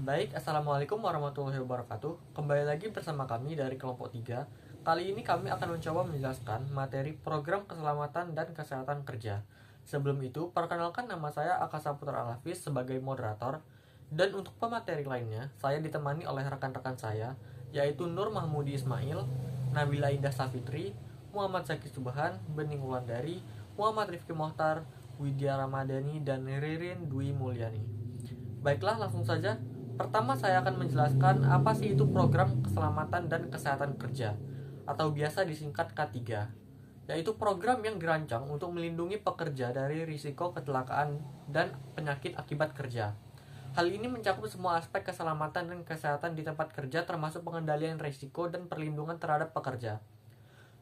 Assalamualaikum warahmatullahi wabarakatuh. Kembali lagi bersama kami dari kelompok 3. Kali ini kami akan mencoba menjelaskan materi program keselamatan dan kesehatan kerja. Sebelum itu, perkenalkan nama saya Akasa Putra Alafis sebagai moderator. Dan untuk pemateri lainnya, saya ditemani oleh rekan-rekan saya, yaitu Nur Mahmudi Ismail, Nabila Indah Safitri, Muhammad Zaki Subhan, Bening Wulandari, Muhammad Rifki Mohtar, Widya Ramadhani, dan Ririn Dwi Mulyani. Baiklah, langsung saja. Pertama, saya akan menjelaskan apa sih itu program keselamatan dan kesehatan kerja, atau biasa disingkat K3, yaitu program yang dirancang untuk melindungi pekerja dari risiko kecelakaan dan penyakit akibat kerja. Hal ini mencakup semua aspek keselamatan dan kesehatan di tempat kerja, termasuk pengendalian risiko dan perlindungan terhadap pekerja.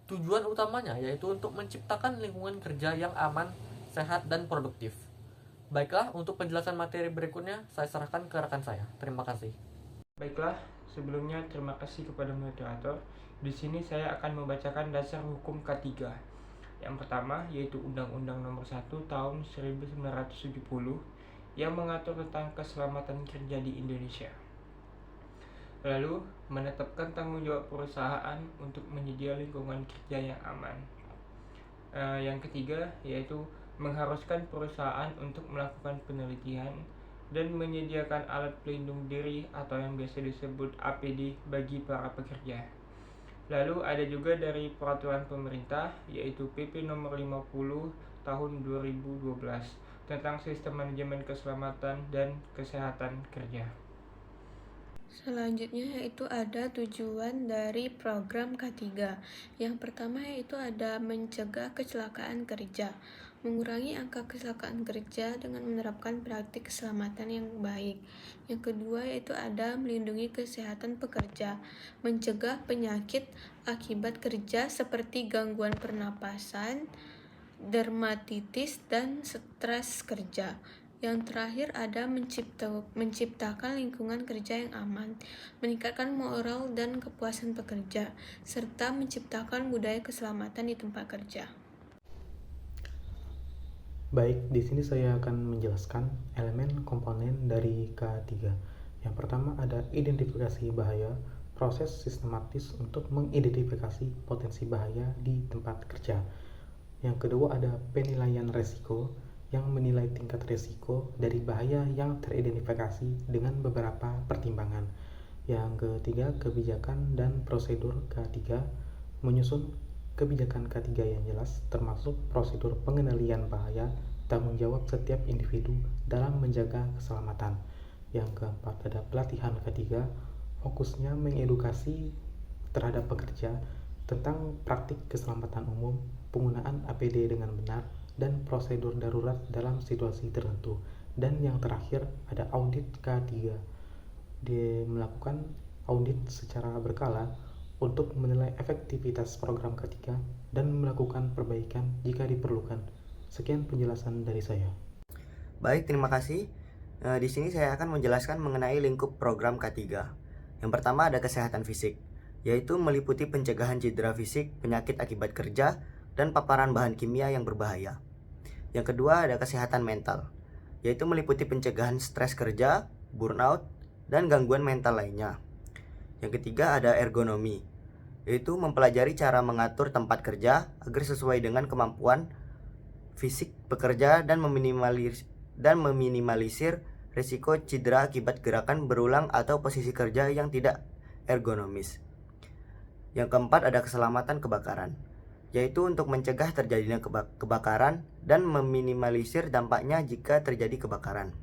Tujuan utamanya yaitu untuk menciptakan lingkungan kerja yang aman, sehat, dan produktif. Baiklah, untuk penjelasan materi berikutnya, saya serahkan ke rekan saya. Terima kasih. Baiklah, sebelumnya terima kasih kepada moderator. Di sini saya akan membacakan dasar hukum K3. Yang pertama yaitu Undang-Undang Nomor 1 Tahun 1970 yang mengatur tentang keselamatan kerja di Indonesia. Lalu, menetapkan tanggung jawab perusahaan untuk menyedia lingkungan kerja yang aman. Yang ketiga yaitu mengharuskan perusahaan untuk melakukan penelitian dan menyediakan alat pelindung diri atau yang biasa disebut APD bagi para pekerja. Lalu ada juga dari peraturan pemerintah yaitu PP nomor 50 tahun 2012 tentang sistem manajemen keselamatan dan kesehatan kerja. Selanjutnya yaitu ada tujuan dari program K3. Yang pertama yaitu ada mencegah kecelakaan kerja, mengurangi angka kecelakaan kerja dengan menerapkan praktik keselamatan yang baik. Yang kedua yaitu ada melindungi kesehatan pekerja, mencegah penyakit akibat kerja seperti gangguan pernapasan, dermatitis, dan stres kerja. Yang terakhir ada menciptakan lingkungan kerja yang aman, meningkatkan moral dan kepuasan pekerja, serta menciptakan budaya keselamatan di tempat kerja. Baik, di sini saya akan menjelaskan elemen komponen dari K3. Yang pertama ada identifikasi bahaya, proses sistematis untuk mengidentifikasi potensi bahaya di tempat kerja. Yang kedua ada penilaian resiko, yang menilai tingkat resiko dari bahaya yang teridentifikasi dengan beberapa pertimbangan. Yang ketiga, kebijakan dan prosedur K3, menyusun kebijakan K3 yang jelas, termasuk prosedur pengendalian bahaya, tanggung jawab setiap individu dalam menjaga keselamatan. Yang keempat ada pelatihan K3, fokusnya mengedukasi terhadap pekerja tentang praktik keselamatan umum, penggunaan APD dengan benar, dan prosedur darurat dalam situasi tertentu. Dan yang terakhir ada audit K3. Dia melakukan audit secara berkala untuk menilai efektivitas program K3 dan melakukan perbaikan jika diperlukan. Sekian penjelasan dari saya. Baik, terima kasih. Di sini saya akan menjelaskan mengenai lingkup program K3. Yang pertama ada kesehatan fisik, yaitu meliputi pencegahan cedera fisik, penyakit akibat kerja, dan paparan bahan kimia yang berbahaya. Yang kedua ada kesehatan mental, yaitu meliputi pencegahan stres kerja, burnout, dan gangguan mental lainnya. Yang ketiga ada ergonomi, yaitu mempelajari cara mengatur tempat kerja agar sesuai dengan kemampuan fisik pekerja dan meminimalisir risiko cedera akibat gerakan berulang atau posisi kerja yang tidak ergonomis. Yang keempat ada keselamatan kebakaran, yaitu untuk mencegah terjadinya kebakaran dan meminimalisir dampaknya jika terjadi kebakaran.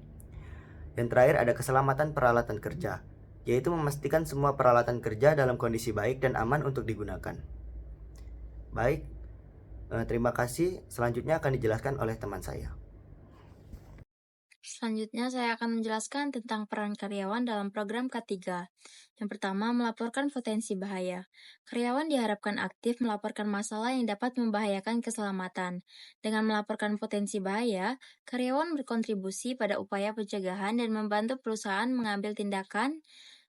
Yang terakhir ada keselamatan peralatan kerja, yaitu memastikan semua peralatan kerja dalam kondisi baik dan aman untuk digunakan. Baik, terima kasih. Selanjutnya akan dijelaskan oleh teman saya. Selanjutnya saya akan menjelaskan tentang peran karyawan dalam program K3. Yang pertama, melaporkan potensi bahaya. Karyawan diharapkan aktif melaporkan masalah yang dapat membahayakan keselamatan. Dengan melaporkan potensi bahaya, karyawan berkontribusi pada upaya pencegahan dan membantu perusahaan mengambil tindakan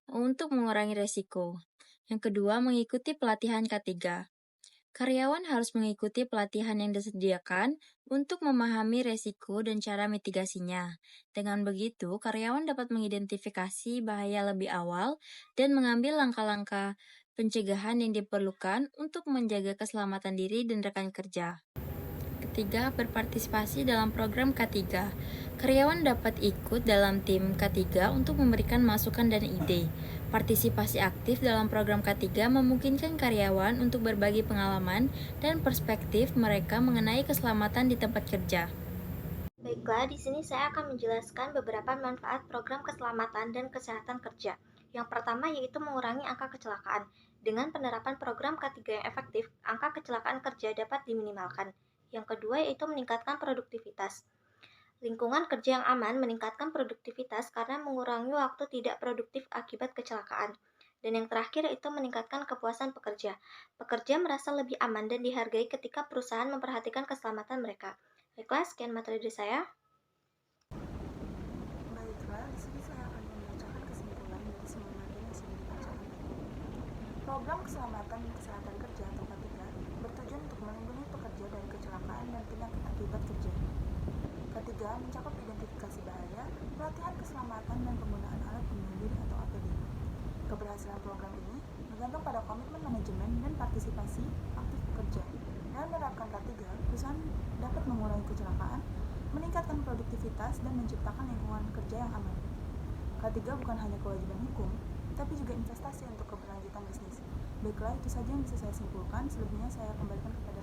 untuk mengurangi resiko. Yang kedua, mengikuti pelatihan K3. Karyawan harus mengikuti pelatihan yang disediakan untuk memahami resiko dan cara mitigasinya. Dengan begitu, karyawan dapat mengidentifikasi bahaya lebih awal dan mengambil langkah-langkah pencegahan yang diperlukan untuk menjaga keselamatan diri dan rekan kerja. Ketiga, berpartisipasi dalam program K3. Karyawan dapat ikut dalam tim K3 untuk memberikan masukan dan ide. Partisipasi aktif dalam program K3 memungkinkan karyawan untuk berbagi pengalaman dan perspektif mereka mengenai keselamatan di tempat kerja. Baiklah, di sini saya akan menjelaskan beberapa manfaat program keselamatan dan kesehatan kerja. Yang pertama yaitu mengurangi angka kecelakaan. Dengan penerapan program K3 yang efektif, angka kecelakaan kerja dapat diminimalkan. Yang kedua yaitu meningkatkan produktivitas. Lingkungan kerja yang aman meningkatkan produktivitas karena mengurangi waktu tidak produktif akibat kecelakaan. Dan yang terakhir itu meningkatkan kepuasan pekerja. Pekerja merasa lebih aman dan dihargai ketika perusahaan memperhatikan keselamatan mereka. Baiklah, sekian materi dari saya. Baiklah, di sini saya akan membacakan kesimpulan dari semua materi yang sudah dibacakan tadi. Program keselamatan dan kesehatan kerja atau K3 bertujuan untuk melindungi pekerja dari kecelakaan dan penyakit akibat kerja. K3 mencakup identifikasi bahaya, pelatihan keselamatan dan penggunaan alat pelindung diri atau APD. Keberhasilan program ini bergantung pada komitmen manajemen dan partisipasi aktif pekerja. Dengan menerapkan K3, perusahaan dapat mengurangi kecelakaan, meningkatkan produktivitas, dan menciptakan lingkungan kerja yang aman. K3 bukan hanya kewajiban hukum, tapi juga investasi untuk keberlanjutan bisnis. Baiklah, itu saja yang bisa saya simpulkan. Selebihnya saya kembalikan kepada